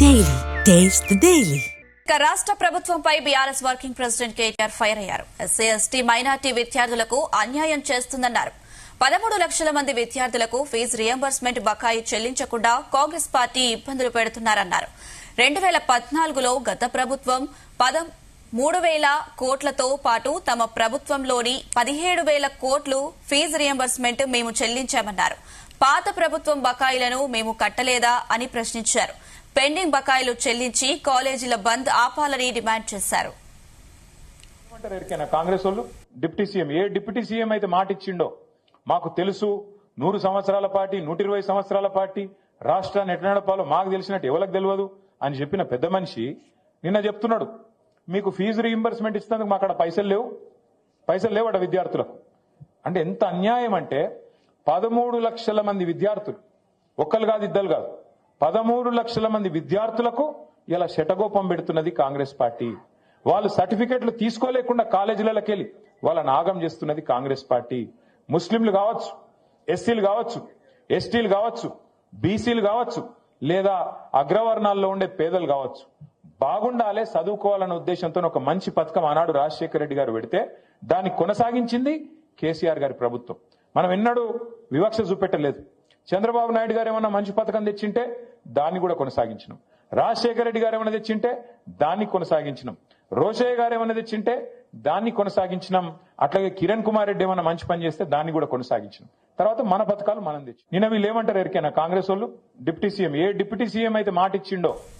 Daily. Taste the Daily. రాష్ట్ర ప్రభుత్వంపై BRS working president KTR fire అయ్యారు. ఎస్సీ ఎస్టీ మైనార్టీ విద్యార్థులకు అన్యాయం చేస్తుందన్నారు. 13 లక్షల మంది విద్యార్థులకు ఫీజు రియంబర్స్మెంట్ బకాయి చెల్లించకుండా కాంగ్రెస్ పార్టీ ఇబ్బందులు పెడుతున్నారన్నారు. 2014లో గత ప్రభుత్వం 13,000 కోట్లతో పాటు తమ ప్రభుత్వంలోని 17,000 కోట్లు ఫీజు రియంబర్స్మెంట్ మేము చెల్లించామన్నారు. పాత ప్రభుత్వం బకాయిలను మేము కట్టలేదా అని ప్రశ్నించారు. పెండింగ్ బకాయిలు చెల్లించి కాలేజీల బంద్ ఆపాలని డిమాండ్ చేశారు. కాంగ్రెస్ వాళ్ళు డిప్యూటీ సీఎం అయితే మాట ఇచ్చిండో మాకు తెలుసు. 100 సంవత్సరాల పార్టీ, 120 సంవత్సరాల పార్టీ రాష్ట్రాన్ని ఎట్లా నడపాలో మాకు తెలిసినట్టు ఎవరికి తెలియదు అని చెప్పిన పెద్ద మనిషి నిన్న చెప్తున్నాడు, మీకు ఫీజు రీయింబర్స్మెంట్ ఇస్తున్నందుకు మా అక్కడ పైసలు లేవట విద్యార్థులకు. అంటే ఎంత అన్యాయం అంటే 13 లక్షల మంది విద్యార్థులు, ఒక్కరు కాదు ఇద్దరు కాదు, 13 లక్షల మంది విద్యార్థులకు ఇలా శటగోపం పెడుతున్నది కాంగ్రెస్ పార్టీ. వాళ్ళు సర్టిఫికెట్లు తీసుకోలేకుండా కాలేజీలకి వెళ్ళి వాళ్ళని ఆగం చేస్తున్నది కాంగ్రెస్ పార్టీ. ముస్లింలు కావచ్చు, ఎస్సీలు కావచ్చు, ఎస్టీలు కావచ్చు, బీసీలు కావచ్చు, లేదా అగ్రవర్ణాల్లో ఉండే పేదలు కావచ్చు, బాగుండాలే చదువుకోవాలన్న ఉద్దేశంతో ఒక మంచి పథకం ఆనాడు రాజశేఖర రెడ్డి గారు పెడితే దాన్ని కొనసాగించింది కేసీఆర్ గారి ప్రభుత్వం. మనం ఎన్నడూ వివక్ష చూపెట్టలేదు. చంద్రబాబు నాయుడు గారు ఏమన్నా మంచి పథకం తెచ్చింటే దాన్ని కూడా కొనసాగించినాం. రాజశేఖర రెడ్డి గారు ఏమన్నా తెచ్చింటే దాన్ని కొనసాగించినాం. రోషయ్య గారు ఏమన్నా తెచ్చింటే దాన్ని కొనసాగించినాం. అట్లాగే కిరణ్ కుమార్ రెడ్డి ఏమన్నా మంచి పని చేస్తే దాన్ని కూడా కొనసాగించినాం. తర్వాత మన పథకాలు మనం తెచ్చి నిన్న వీళ్ళు ఏమంటారు ఎరికైనా కాంగ్రెస్ వాళ్ళు డిప్యూటీ సీఎం అయితే మాట ఇచ్చిండో